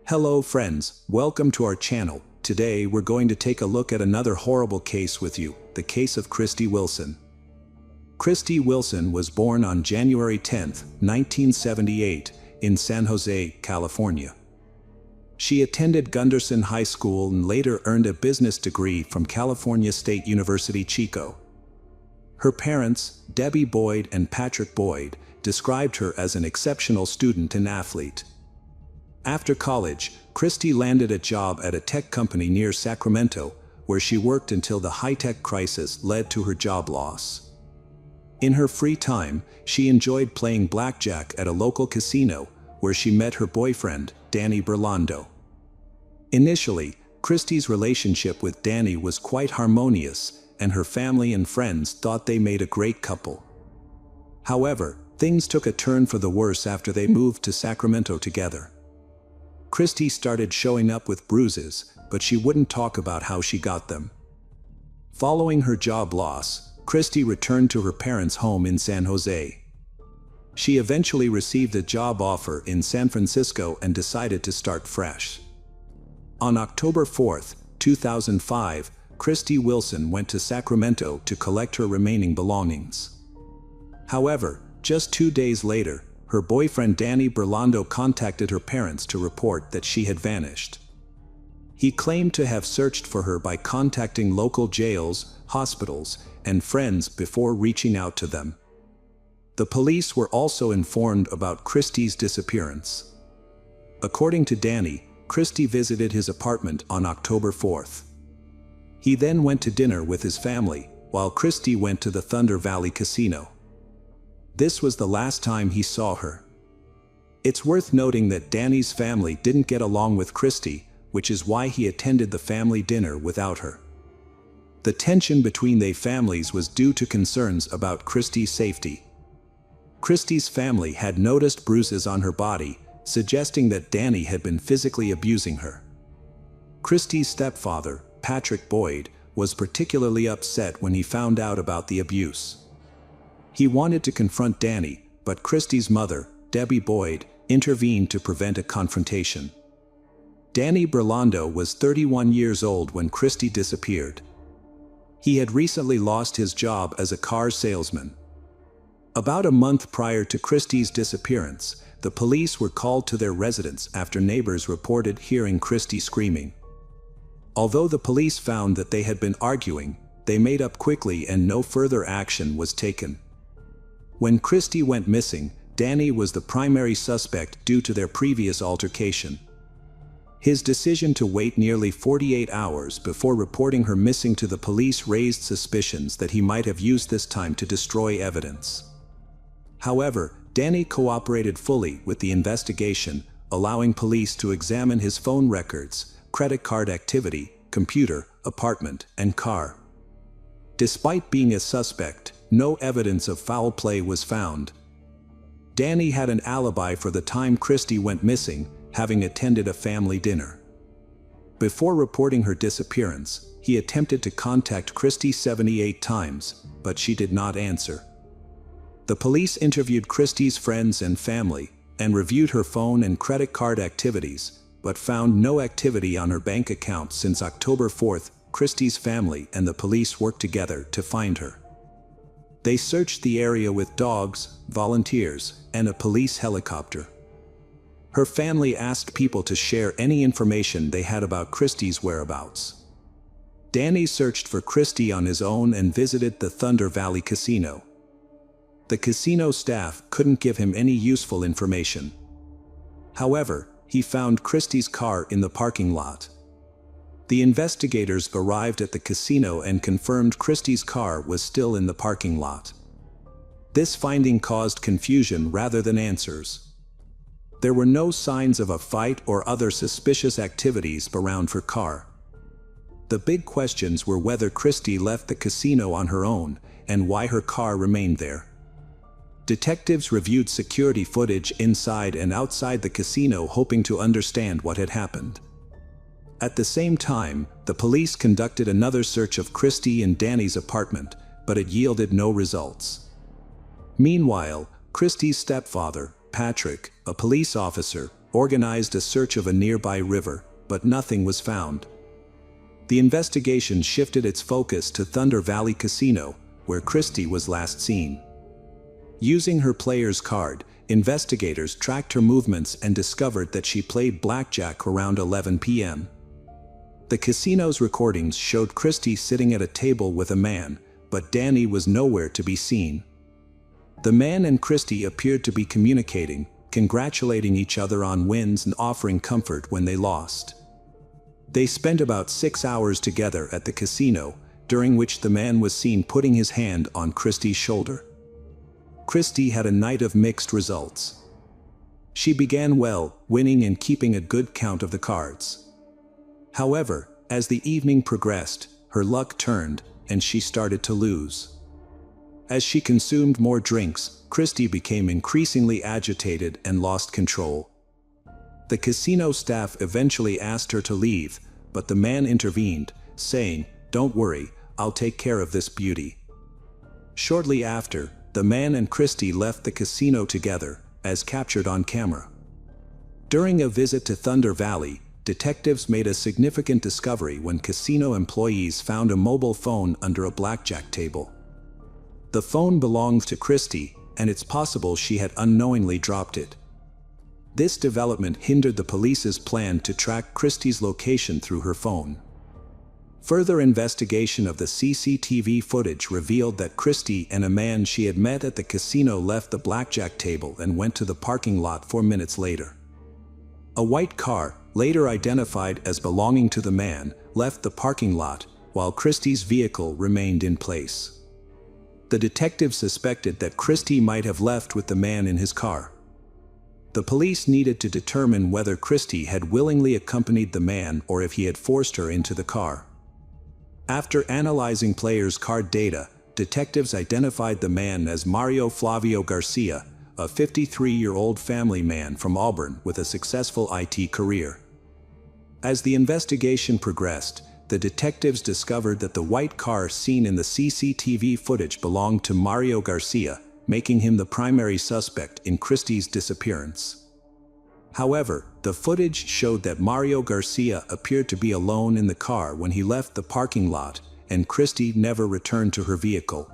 Hello friends, welcome to our channel. Today we're going to take a look at another horrible case with you, the case of Christie Wilson. Christie Wilson was born on January 10, 1978, in San Jose, California. She attended Gunderson High School and later earned a business degree from California State University, Chico. Her parents, Debbie Boyd and Patrick Boyd, described her as an exceptional student and athlete. After college, Christie landed a job at a tech company near Sacramento, where she worked until the high-tech crisis led to her job loss. In her free time, she enjoyed playing blackjack at a local casino, where she met her boyfriend, Danny Burlando. Initially, Christie's relationship with Danny was quite harmonious, and her family and friends thought they made a great couple. However, things took a turn for the worse after they moved to Sacramento together. Christie started showing up with bruises, but she wouldn't talk about how she got them. Following her job loss, Christie returned to her parents' home in San Jose. She eventually received a job offer in San Francisco and decided to start fresh. On October 4, 2005, Christie Wilson went to Sacramento to collect her remaining belongings. However, just 2 days later, her boyfriend Danny Burlando contacted her parents to report that she had vanished. He claimed to have searched for her by contacting local jails, hospitals, and friends before reaching out to them. The police were also informed about Christie's disappearance. According to Danny, Christie visited his apartment on October 4th. He then went to dinner with his family, while Christie went to the Thunder Valley Casino. This was the last time he saw her. It's worth noting that Danny's family didn't get along with Christie, which is why he attended the family dinner without her. The tension between their families was due to concerns about Christie's safety. Christie's family had noticed bruises on her body, suggesting that Danny had been physically abusing her. Christie's stepfather, Patrick Boyd, was particularly upset when he found out about the abuse. He wanted to confront Danny, but Christie's mother, Debbie Boyd, intervened to prevent a confrontation. Danny Burlando was 31 years old when Christie disappeared. He had recently lost his job as a car salesman. About a month prior to Christie's disappearance, the police were called to their residence after neighbors reported hearing Christie screaming. Although the police found that they had been arguing, they made up quickly and no further action was taken. When Christie went missing, Danny was the primary suspect due to their previous altercation. His decision to wait nearly 48 hours before reporting her missing to the police raised suspicions that he might have used this time to destroy evidence. However, Danny cooperated fully with the investigation, allowing police to examine his phone records, credit card activity, computer, apartment, and car. Despite being a suspect, no evidence of foul play was found. Danny had an alibi for the time Christie went missing, having attended a family dinner. Before reporting her disappearance, he attempted to contact Christie 78 times, but she did not answer. The police interviewed Christie's friends and family, and reviewed her phone and credit card activities, but found no activity on her bank account since October 4th. Christie's family and the police worked together to find her. They searched the area with dogs, volunteers, and a police helicopter. Her family asked people to share any information they had about Christie's whereabouts. Danny searched for Christie on his own and visited the Thunder Valley Casino. The casino staff couldn't give him any useful information. However, he found Christie's car in the parking lot. The investigators arrived at the casino and confirmed Christie's car was still in the parking lot. This finding caused confusion rather than answers. There were no signs of a fight or other suspicious activities around her car. The big questions were whether Christie left the casino on her own, and why her car remained there. Detectives reviewed security footage inside and outside the casino hoping to understand what had happened. At the same time, the police conducted another search of Christie and Danny's apartment, but it yielded no results. Meanwhile, Christie's stepfather, Patrick, a police officer, organized a search of a nearby river, but nothing was found. The investigation shifted its focus to Thunder Valley Casino, where Christie was last seen. Using her player's card, investigators tracked her movements and discovered that she played blackjack around 11 p.m. The casino's recordings showed Christie sitting at a table with a man, but Danny was nowhere to be seen. The man and Christie appeared to be communicating, congratulating each other on wins and offering comfort when they lost. They spent about 6 hours together at the casino, during which the man was seen putting his hand on Christie's shoulder. Christie had a night of mixed results. She began well, winning and keeping a good count of the cards. However, as the evening progressed, her luck turned, and she started to lose. As she consumed more drinks, Christie became increasingly agitated and lost control. The casino staff eventually asked her to leave, but the man intervened, saying, "Don't worry, I'll take care of this beauty." Shortly after, the man and Christie left the casino together, as captured on camera. During a visit to Thunder Valley, detectives made a significant discovery when casino employees found a mobile phone under a blackjack table. The phone belonged to Christie, and it's possible she had unknowingly dropped it. This development hindered the police's plan to track Christie's location through her phone. Further investigation of the CCTV footage revealed that Christie and a man she had met at the casino left the blackjack table and went to the parking lot 4 minutes later. A white car, later identified as belonging to the man, left the parking lot, while Christie's vehicle remained in place. The detectives suspected that Christie might have left with the man in his car. The police needed to determine whether Christie had willingly accompanied the man or if he had forced her into the car. After analyzing players' card data, detectives identified the man as Mario Flavio Garcia, a 53-year-old family man from Auburn with a successful IT career. As the investigation progressed, the detectives discovered that the white car seen in the CCTV footage belonged to Mario Garcia, making him the primary suspect in Christie's disappearance. However, the footage showed that Mario Garcia appeared to be alone in the car when he left the parking lot, and Christie never returned to her vehicle.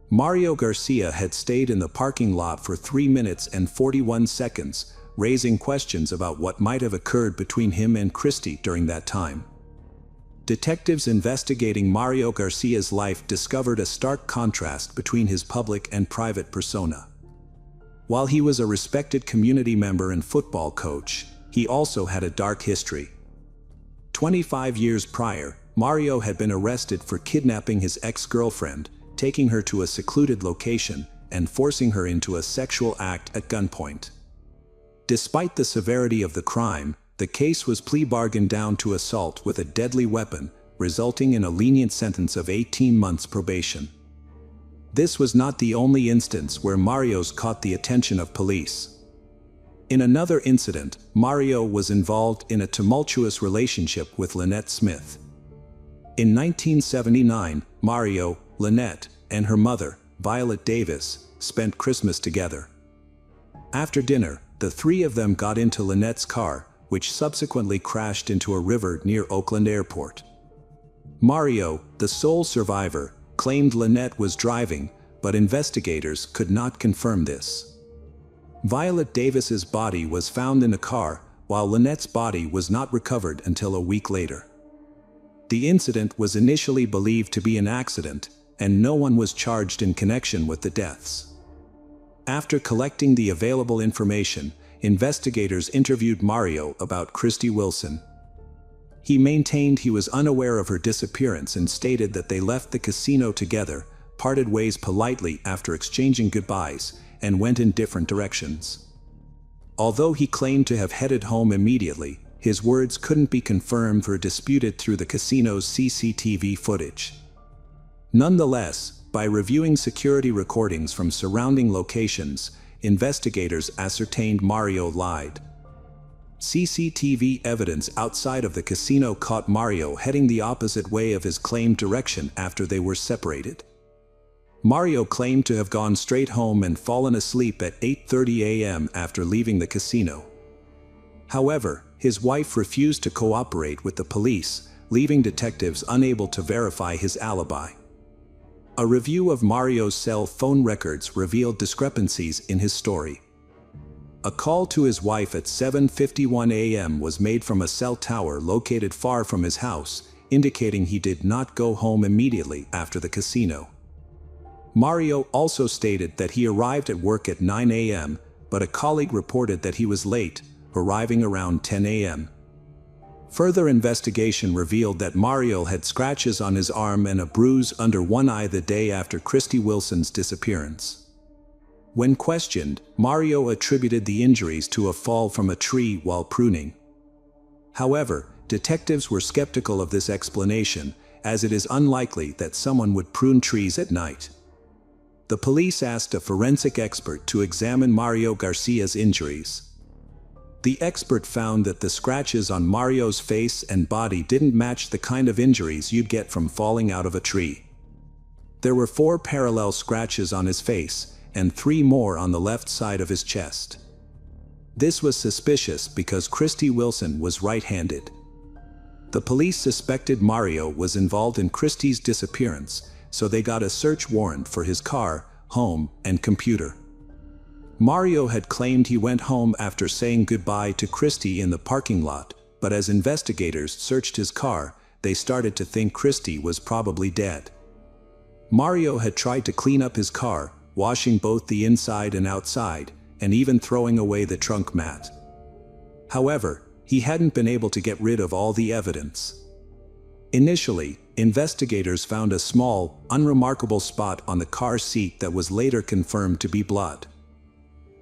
Mario Garcia had stayed in the parking lot for 3 minutes and 41 seconds, raising questions about what might have occurred between him and Christie during that time. Detectives investigating Mario Garcia's life discovered a stark contrast between his public and private persona. While he was a respected community member and football coach, he also had a dark history. 25 years prior, Mario had been arrested for kidnapping his ex-girlfriend, taking her to a secluded location, and forcing her into a sexual act at gunpoint. Despite the severity of the crime, the case was plea bargained down to assault with a deadly weapon, resulting in a lenient sentence of 18 months probation. This was not the only instance where Mario's caught the attention of police. In another incident, Mario was involved in a tumultuous relationship with Lynette Smith. In 1979, Mario, Lynette, and her mother, Violet Davis, spent Christmas together. After dinner, the three of them got into Lynette's car, which subsequently crashed into a river near Oakland Airport. Mario, the sole survivor, claimed Lynette was driving, but investigators could not confirm this. Violet Davis's body was found in a car, while Lynette's body was not recovered until a week later. The incident was initially believed to be an accident, and no one was charged in connection with the deaths. After collecting the available information, investigators interviewed Mario about Christie Wilson. He maintained he was unaware of her disappearance and stated that they left the casino together, parted ways politely after exchanging goodbyes, and went in different directions. Although he claimed to have headed home immediately, his words couldn't be confirmed or disputed through the casino's CCTV footage. Nonetheless, by reviewing security recordings from surrounding locations, investigators ascertained Mario lied. CCTV evidence outside of the casino caught Mario heading the opposite way of his claimed direction after they were separated. Mario claimed to have gone straight home and fallen asleep at 8:30 a.m. after leaving the casino. However, his wife refused to cooperate with the police, leaving detectives unable to verify his alibi. A review of Mario's cell phone records revealed discrepancies in his story. A call to his wife at 7:51 a.m. was made from a cell tower located far from his house, indicating he did not go home immediately after the casino. Mario also stated that he arrived at work at 9 a.m., but a colleague reported that he was late, arriving around 10 a.m. Further investigation revealed that Mario had scratches on his arm and a bruise under one eye the day after Christie Wilson's disappearance. When questioned, Mario attributed the injuries to a fall from a tree while pruning. However, detectives were skeptical of this explanation, as it is unlikely that someone would prune trees at night. The police asked a forensic expert to examine Mario Garcia's injuries. The expert found that the scratches on Mario's face and body didn't match the kind of injuries you'd get from falling out of a tree. There were 4 parallel scratches on his face, and 3 more on the left side of his chest. This was suspicious because Christie Wilson was right-handed. The police suspected Mario was involved in Christie's disappearance, so they got a search warrant for his car, home, and computer. Mario had claimed he went home after saying goodbye to Christie in the parking lot, but as investigators searched his car, they started to think Christie was probably dead. Mario had tried to clean up his car, washing both the inside and outside, and even throwing away the trunk mat. However, he hadn't been able to get rid of all the evidence. Initially, investigators found a small, unremarkable spot on the car seat that was later confirmed to be blood.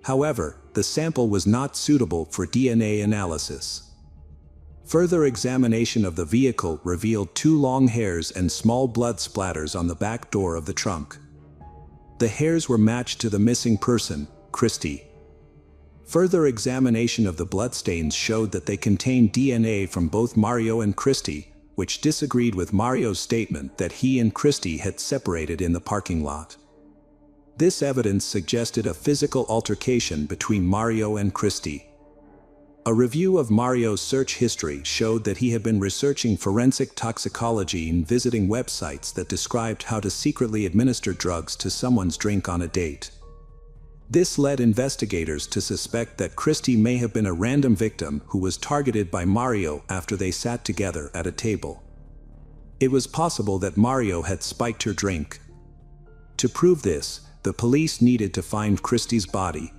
However, the sample was not suitable for DNA analysis. Further examination of the vehicle revealed 2 long hairs and small blood splatters on the back door of the trunk. The hairs were matched to the missing person, Christie. Further examination of the bloodstains showed that they contained DNA from both Mario and Christie, which disagreed with Mario's statement that he and Christie had separated in the parking lot. This evidence suggested a physical altercation between Mario and Christie. A review of Mario's search history showed that he had been researching forensic toxicology and visiting websites that described how to secretly administer drugs to someone's drink on a date. This led investigators to suspect that Christie may have been a random victim who was targeted by Mario after they sat together at a table. It was possible that Mario had spiked her drink. To prove this, the police needed to find Christie's body.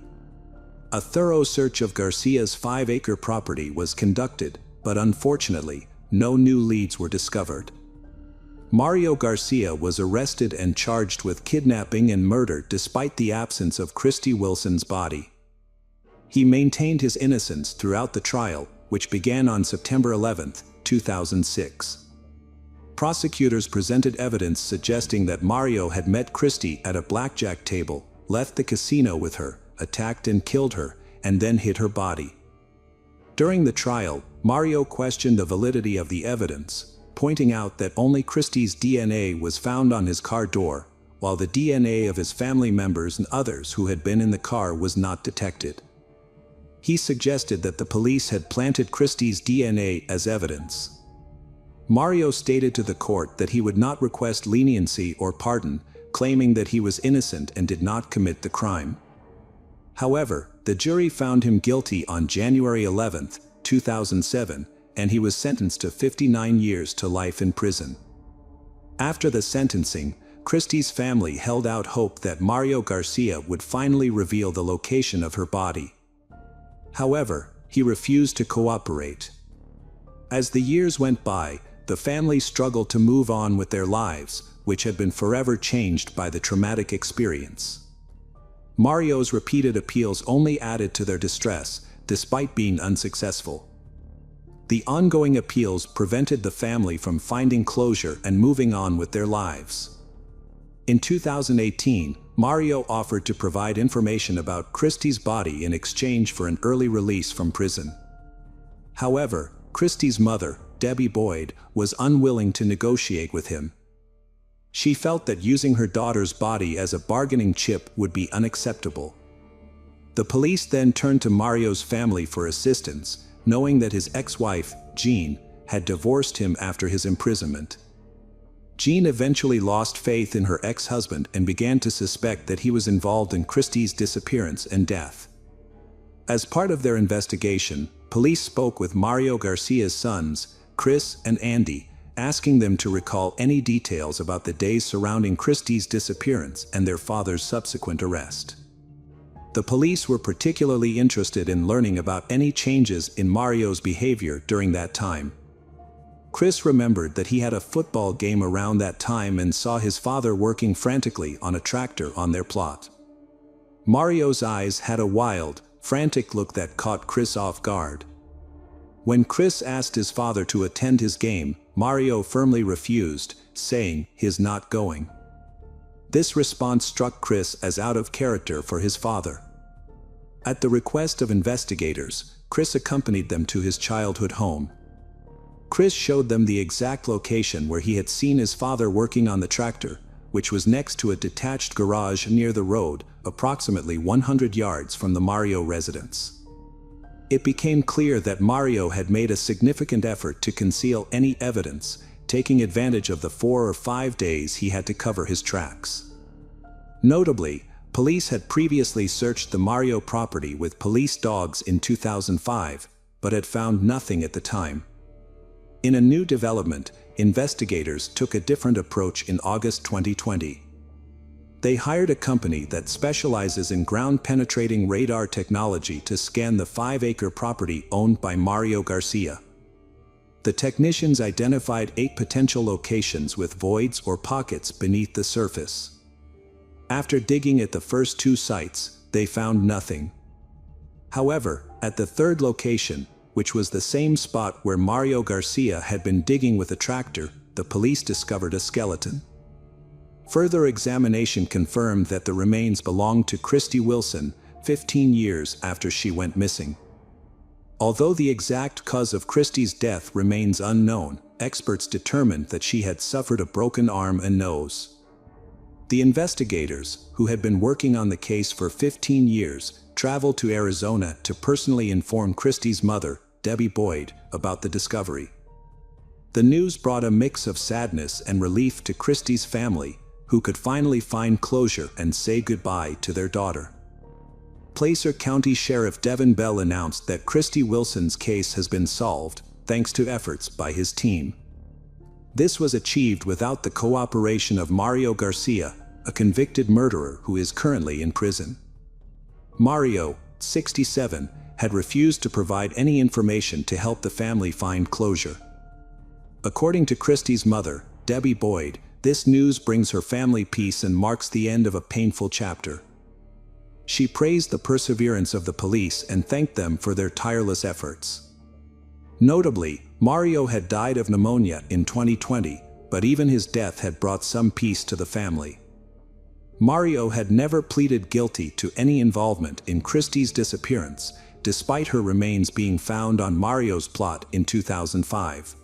A thorough search of Garcia's 5-acre property was conducted, but unfortunately, no new leads were discovered. Mario Garcia was arrested and charged with kidnapping and murder despite the absence of Christie Wilson's body. He maintained his innocence throughout the trial, which began on September 11, 2006. Prosecutors presented evidence suggesting that Mario had met Christie at a blackjack table, left the casino with her, attacked and killed her, and then hid her body. During the trial, Mario questioned the validity of the evidence, pointing out that only Christie's DNA was found on his car door, while the DNA of his family members and others who had been in the car was not detected. He suggested that the police had planted Christie's DNA as evidence. Mario stated to the court that he would not request leniency or pardon, claiming that he was innocent and did not commit the crime. However, the jury found him guilty on January 11, 2007, and he was sentenced to 59 years to life in prison. After the sentencing, Christie's family held out hope that Mario Garcia would finally reveal the location of her body. However, he refused to cooperate. As the years went by, the family struggled to move on with their lives, which had been forever changed by the traumatic experience. Mario's repeated appeals only added to their distress, despite being unsuccessful. The ongoing appeals prevented the family from finding closure and moving on with their lives. In 2018, Mario offered to provide information about Christie's body in exchange for an early release from prison. However, Christie's mother, Debbie Boyd, was unwilling to negotiate with him. She felt that using her daughter's body as a bargaining chip would be unacceptable. The police then turned to Mario's family for assistance, knowing that his ex-wife, Jean, had divorced him after his imprisonment. Jean eventually lost faith in her ex-husband and began to suspect that he was involved in Christie's disappearance and death. As part of their investigation, police spoke with Mario Garcia's sons, Chris and Andy, asking them to recall any details about the days surrounding Christie's disappearance and their father's subsequent arrest. The police were particularly interested in learning about any changes in Mario's behavior during that time. Chris remembered that he had a football game around that time and saw his father working frantically on a tractor on their plot. Mario's eyes had a wild, frantic look that caught Chris off guard. When Chris asked his father to attend his game, Mario firmly refused, saying he's not going. This response struck Chris as out of character for his father. At the request of investigators, Chris accompanied them to his childhood home. Chris showed them the exact location where he had seen his father working on the tractor, which was next to a detached garage near the road, approximately 100 yards from the Mario residence. It became clear that Mario had made a significant effort to conceal any evidence, taking advantage of the 4 or 5 days he had to cover his tracks. Notably, police had previously searched the Mario property with police dogs in 2005, but had found nothing at the time. In a new development, investigators took a different approach in August 2020. They hired a company that specializes in ground-penetrating radar technology to scan the 5-acre property owned by Mario Garcia. The technicians identified 8 potential locations with voids or pockets beneath the surface. After digging at the first 2 sites, they found nothing. However, at the 3rd location, which was the same spot where Mario Garcia had been digging with a tractor, the police discovered a skeleton. Further examination confirmed that the remains belonged to Christie Wilson, 15 years after she went missing. Although the exact cause of Christie's death remains unknown, experts determined that she had suffered a broken arm and nose. The investigators, who had been working on the case for 15 years, traveled to Arizona to personally inform Christie's mother, Debbie Boyd, about the discovery. The news brought a mix of sadness and relief to Christie's family, who could finally find closure and say goodbye to their daughter. Placer County Sheriff Devin Bell announced that Christie Wilson's case has been solved, thanks to efforts by his team. This was achieved without the cooperation of Mario Garcia, a convicted murderer who is currently in prison. Mario, 67, had refused to provide any information to help the family find closure. According to Christie's mother, Debbie Boyd, this news brings her family peace and marks the end of a painful chapter. She praised the perseverance of the police and thanked them for their tireless efforts. Notably, Mario had died of pneumonia in 2020, but even his death had brought some peace to the family. Mario had never pleaded guilty to any involvement in Christie's disappearance, despite her remains being found on Mario's plot in 2005.